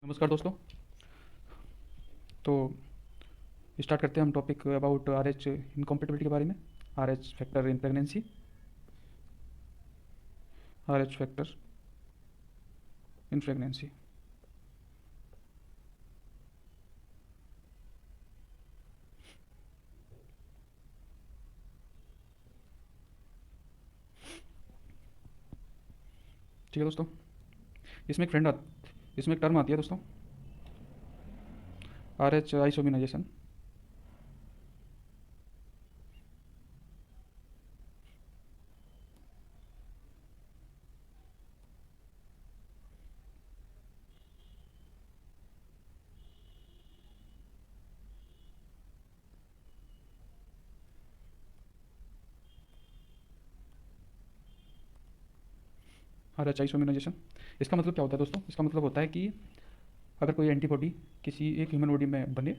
नमस्कार दोस्तों। तो स्टार्ट करते हैं हम topic about R H incompatibility के बारे में। R H factor in pregnancy. R H factor in pregnancy. ठीक है दोस्तों, इसमें एक फ्रेंड आ इसमें एक टर्म आती है दोस्तों, आर एच आइसोमिनाइजेशन। आर एच आइसोमिनाइजेशन, इसका मतलब क्या होता है दोस्तों? इसका मतलब होता है कि अगर कोई एंटीबॉडी किसी एक ह्यूमन बॉडी में बने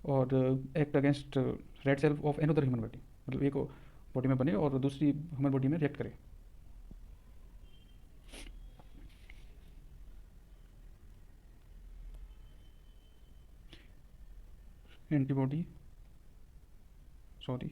और act against red cell of another human body, मतलब एक बॉडी में बने और दूसरी ह्यूमन बॉडी में रिएक्ट करे। Antibody, sorry,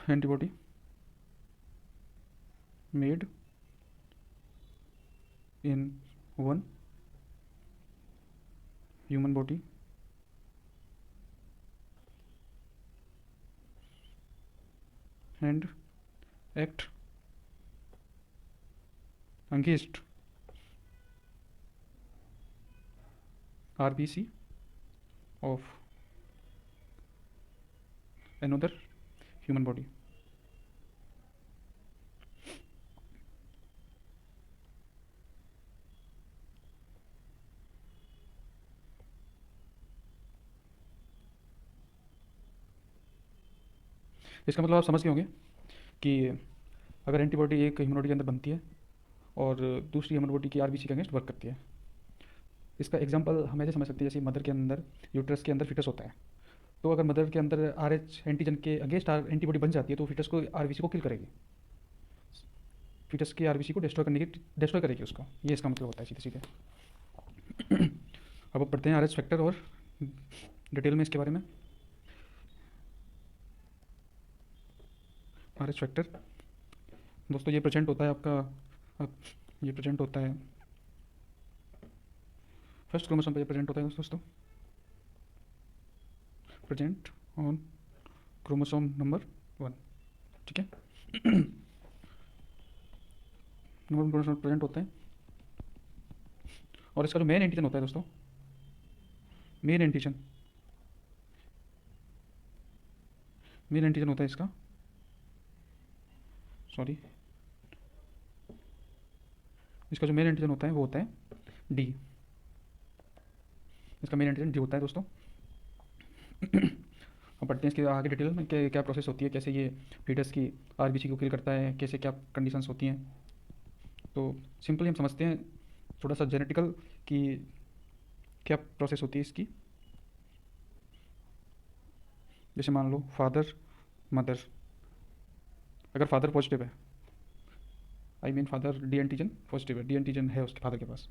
antibody made in one human body and act against RBC of another human body। इसका मतलब आप समझ गए होंगे कि अगर एंटीबॉडी एक ह्यूमन बॉडी के अंदर बनती है और दूसरी ह्यूमन बॉडी की आरबीसी के अगेंस्ट वर्क करती है। इसका एग्जांपल हम ऐसे समझ सकते हैं जैसे मदर के अंदर, यूट्रस के अंदर फिटस होता है। तो अगर मदर के अंदर आर एच एंटीजन के अगेंस्ट एंटीबॉडी बन जाती है तो फिटस को आरबीसी को किल करेगी, फिटस की आरबीसी को डिस्ट्रॉय करेगी उसको। ये इसका मतलब होता है सीधे सीधे। अब पढ़ते हैं आर एच फैक्टर और डिटेल में इसके बारे में। आर एच फैक्टर दोस्तों ये प्रेजेंट होता है आपका, ये प्रेजेंट होता है फर्स्ट क्रोमोसोम पे, ये प्रेजेंट होता है दोस्तों, प्रेजेंट ऑन क्रोमोसोम नंबर 1। ठीक है, नंबर क्रोमोसोम प्रेजेंट होता है और इसका जो मेन एंटीजन होता है दोस्तों, मेन एंटीजन होता है इसका, सॉरी, इसका जो मेन एंटीजन होता है वो होता है डी। इसका मेन एंटीजन डी होता है दोस्तों। हम पढ़ते हैं इसके आगे डिटेल में कि क्या प्रोसेस होती है, कैसे ये फीटस की आरबीसी को किल करता है, कैसे क्या कंडीशंस होती हैं। तो सिंपली हम समझते हैं थोड़ा सा जेनेटिकल कि क्या प्रोसेस होती है इसकी। जैसे मान लो फादर मदर, अगर फादर पॉजिटिव है, I mean father D antigen positive है, डी एंटीजन है उसके फादर के पास,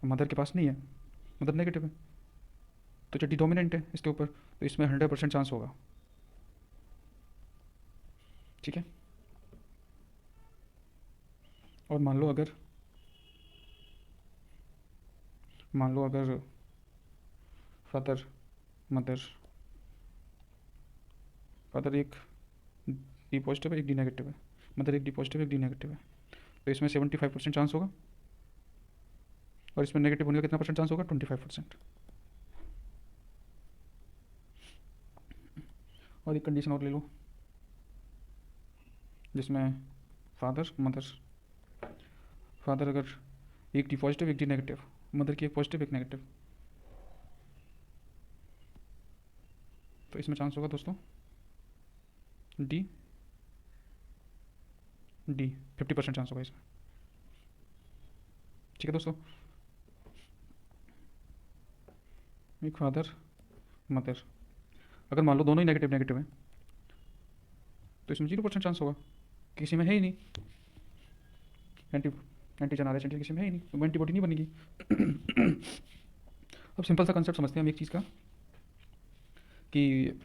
मदर के पास नहीं है, मदर नेगेटिव है, तो जो डी डोमिनेंट है इसके ऊपर, तो इसमें 100% चांस होगा। ठीक है, और मान लो अगर फादर मदर, फादर एक डी पॉजिटिव है एक डी नेगेटिव है, मदर एक डी पॉजिटिव एक डी नेगेटिव है, तो इसमें 75% चांस होगा और इसमें नेगेटिव होने का कितना परसेंट चांस होगा? 25%। और एक कंडीशन और ले लो जिसमें फादर मदर, फादर अगर एक डी पॉजिटिव एक डी नेगेटिव, मदर की एक पॉजिटिव एक नेगेटिव, तो इसमें चांस होगा दोस्तों डी, डी 50% चांस होगा इसमें। ठीक है दोस्तों, एक फादर मदर, अगर मान लो दोनों ही नेगेटिव नेगेटिव हैं तो इसमें 0% चांस होगा, किसी में है ही नहीं। एंटी एंटीजन आ रहा है, एंटीजन किसी में है ही नहीं, तो एंटीबॉडी नहीं बनेगी। अब सिंपल सा कंसेप्ट समझते हैं हम एक चीज़ का, कि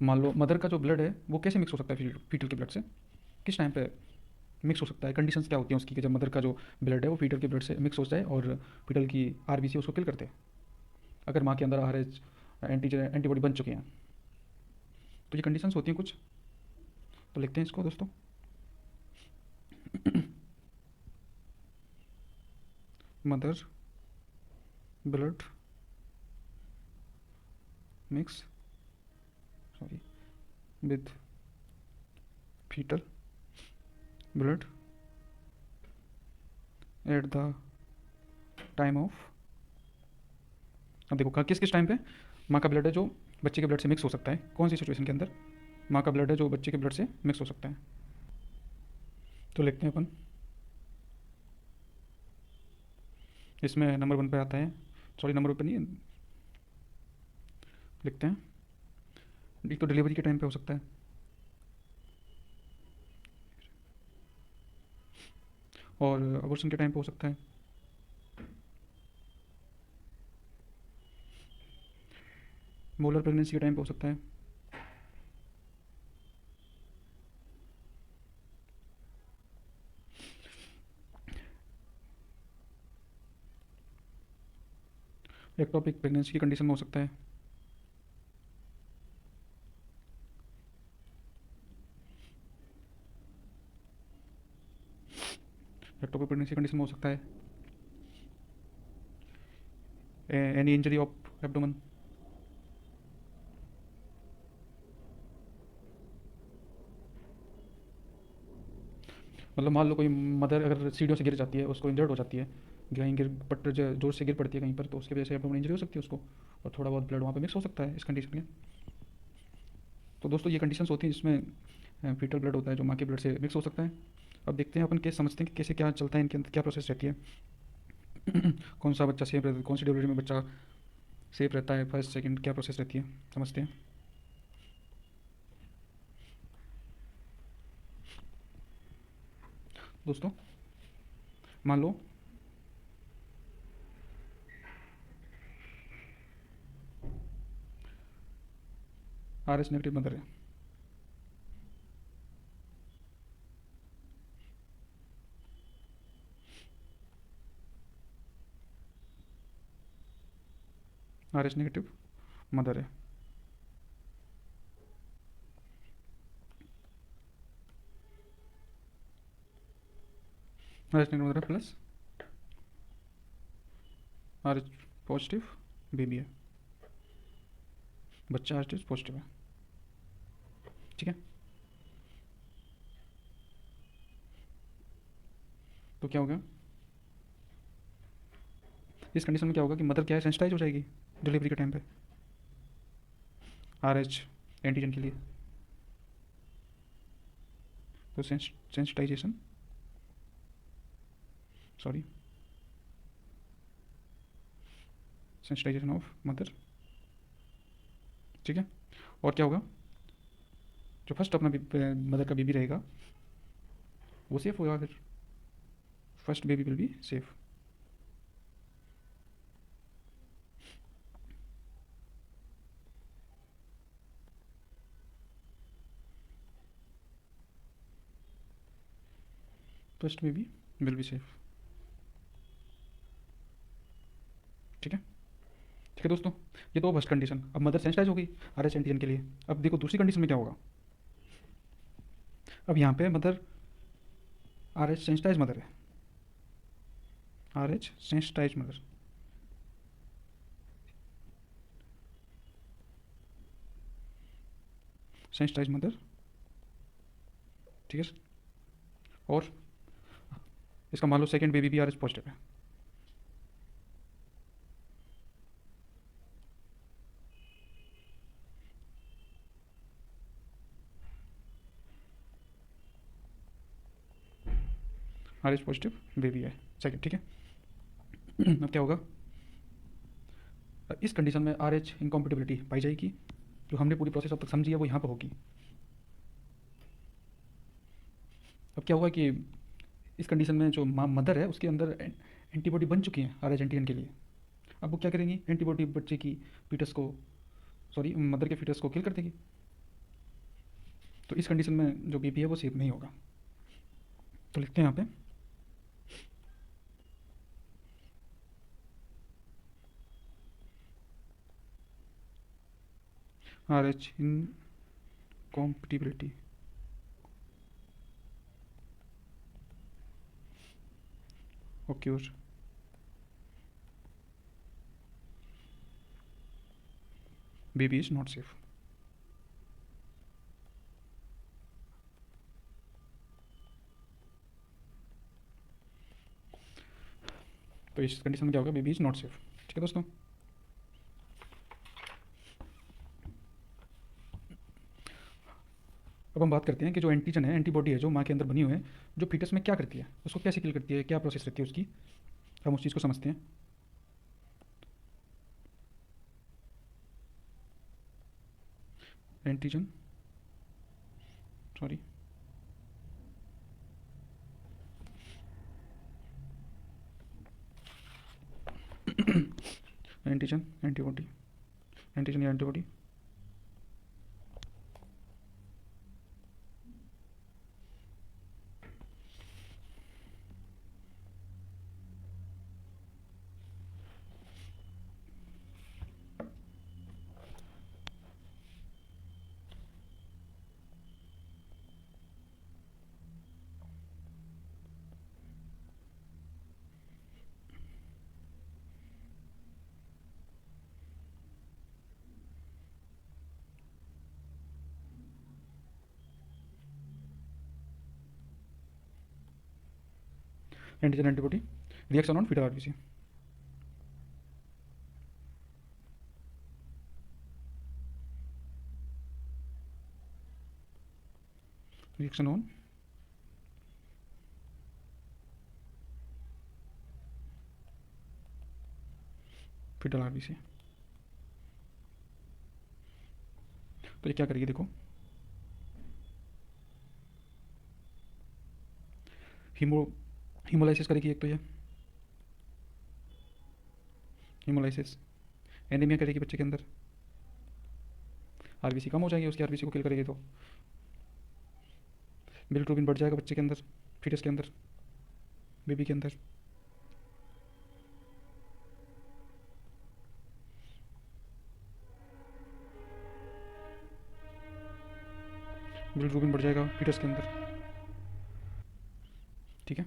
मान लो मदर का जो ब्लड है वो कैसे मिक्स हो सकता है फीटल के ब्लड से, किस टाइम पे मिक्स हो सकता है, कंडीशंस क्या होती हैं उसकी कि जब मदर का जो ब्लड है वो फीटल के ब्लड से मिक्स हो जाए और फीटल की आरबीसी उसको किल करते हैं, अगर माँ के अंदर आरएच एंटीजन एंटीबॉडी बन चुके हैं। तो ये कंडीशंस होती हैं कुछ, तो लिखते हैं इसको दोस्तों। Mother blood mix, sorry, with foetal blood at the time of. अब देखो किस किस टाइम पे माँ का ब्लड है जो बच्चे के ब्लड से मिक्स हो सकता है, कौन सी सिचुएशन के अंदर माँ का ब्लड है जो बच्चे के ब्लड से मिक्स हो सकता है। तो लिखते हैं अपन, इसमें नंबर 1 पे आता है, सॉरी नंबर 1 पे नहीं, लिखते हैं एक तो डिलीवरी के टाइम पे हो सकता है, और अबॉर्शन के टाइम पे हो सकता है, मोलर प्रेगनेंसी के टाइम पे हो सकता है, एक्टोपिक प्रेगनेंसी की कंडीशन में हो सकता है, एक्टोपिक प्रेगनेंसी कंडीशन में हो सकता है, एनी इंजरी ऑफ एब्डोमेन, मतलब मान लो कोई मदर अगर सीढ़ियों से गिर जाती है, उसको इंजर्ड हो जाती है, कहीं गिर पट जोर से गिर पड़ती है कहीं पर, तो उसकी वजह से एब्डोमेन इंजरी हो सकती है उसको, और थोड़ा बहुत ब्लड वहाँ पे मिक्स हो सकता है इस कंडीशन में। तो दोस्तों ये कंडीशंस होती हैं जिसमें फीटल ब्लड होता है जो माँ के ब्लड से मिक्स हो सकता है। अब देखते हैं अपन केस समझते हैं कि कैसे क्या चलता है, इनके अंदर क्या प्रोसेस रहती है। कौन सा बच्चा सेफ रहता है, कौन सी डिलीवरी में बच्चा सेफ रहता है, फर्स्ट सेकंड क्या प्रोसेस रहती है, समझते हैं। दोस्तों मान लो आर एच नेगेटिव मदर है, आर एच नेगेटिव मदर है, आर एच नेगेटिव मदर है plus are H positive baby है, बच्चा आर एच पॉजिटिव है। ठीक है, तो क्या हो गया इस कंडीशन में, क्या होगा कि मदर क्या है, सेंसिटाइज हो जाएगी डिलीवरी के टाइम पे आर एच एंटीजन के लिए, तो sensitisation, sorry, sensitisation of mother. ठीक है, और क्या होगा, जो फर्स्ट अपना मदर का बेबी रहेगा वो सेफ होगा, फिर first baby will be safe. First baby will be safe. ठीक है, ठीक है दोस्तों, ये तो फर्स्ट कंडीशन। अब मदर सेंसिटाइज हो गई आर एच एंटीजन के लिए। अब देखो दूसरी कंडीशन में क्या होगा, अब यहाँ पे mother R H sensitise mother है, R H sensitise mother, sensitise mother. ठीक है, और इसका मान लो सेकेंड बेबी भी आर एच पॉजिटिव है, आर एच पॉजिटिव बेबी है सेकेंड, ठीक है। अब क्या होगा, इस कंडीशन में आर एच इनकॉम्पिटिबिलिटी पाई जाएगी। जो हमने पूरी प्रोसेस अब तक समझी है वो यहाँ पर होगी। अब क्या होगा कि इस कंडीशन में जो मदर है उसके अंदर एंटीबॉडी बन चुकी हैं आर एच एंटीजन के लिए। अब वो क्या करेंगी, एंटीबॉडी बच्चे की फीटस को, सॉरी मदर के फीटस को किल कर देगी। तो इस कंडीशन में जो बीपी है वो सेफ नहीं होगा। तो लिखते हैं यहाँ पे R H in compatibility occurs baby is not safe। तो इस कंडीशन में क्या होगा, बेबी इज नॉट सेफ, ठीक है दोस्तों। अब हम बात करते हैं कि जो एंटीजन है, एंटीबॉडी है जो माँ के अंदर बनी हुई है, जो फीटस में क्या करती है, उसको कैसे किल करती है, क्या प्रोसेस रहती है उसकी, हम उस चीज़ को समझते हैं। Antigen, sorry antigen antibody, antigen या antibody antigen antibody reaction on foetal RBC. Reaction on foetal RBC. तो ये क्या करेगी, देखो हीमोलाइसिस करेगी एक तो ये हीमोलाइसिस, एनीमिया करेगी बच्चे के अंदर, आरबीसी कम हो जाएगी उसकी, आरबीसी को किल करेगी तो बिलिट्रूबिन बढ़ जाएगा बच्चे के अंदर, फीटस के अंदर, बेबी के अंदर। बिलिट्रूबिन बढ़ जाएगा फीटस के अंदर, ठीक है।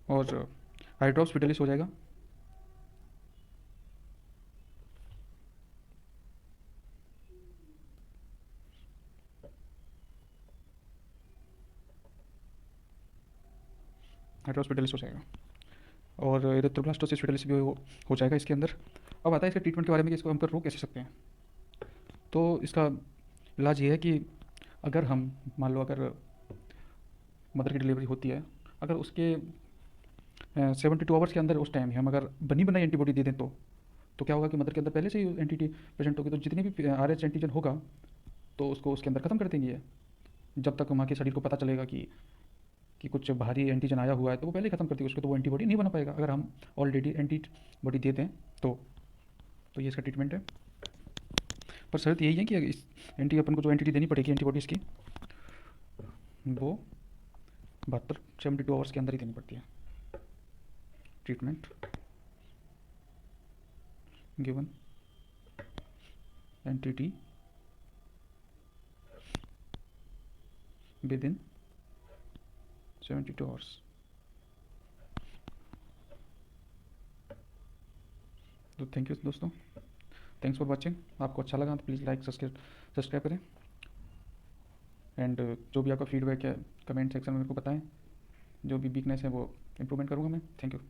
और हाइड्रोप्स फिटलिस हो जाएगा, हाइड्रोप्स फिटलिस हो जाएगा। और एरिथ्रोब्लास्टोसिस फिटलिस भी हो जाएगा इसके अंदर। अब आता है इसके ट्रीटमेंट के बारे में कि इसको हम रोक कैसे सकते हैं। तो इसका इलाज ये है कि अगर हम मान लो अगर मदर की डिलीवरी होती है, अगर उसके 72 आवर्स के अंदर उस टाइम ही हम अगर बनी बनाई एंटीबॉडी दे दें तो क्या होगा कि मदर के अंदर पहले से ही एंटीटी प्रेजेंट होगी, तो जितनी भी आर एच एंटीजन होगा तो उसको उसके अंदर ख़त्म कर देंगे ये। जब तक माँ के शरीर को पता चलेगा कि कुछ भारी एंटीजन आया हुआ है तो वो पहले ख़त्म कर देगी उसको, तो वो एंटीबॉडी नहीं बना पाएगा अगर हम ऑलरेडी एंटीबॉडी दे दें तो ये इसका ट्रीटमेंट है। पर शर्त यही है कि इस अपन को जो एंटीटी देनी पड़ेगी एंटीबॉडीज़ की वो 72 आवर्स के अंदर ही देनी पड़ती है। Treatment given entity with in 72 hours. तो थैंक यू दोस्तों, थैंक्स फॉर वॉचिंग। आपको अच्छा लगा तो प्लीज़ लाइक सब्सक्राइब करें, एंड जो भी आपका फीडबैक है कमेंट सेक्शन में मेरे को बताएं, जो भी वीकनेस है वो इम्प्रूवमेंट करूँगा मैं। Thank you.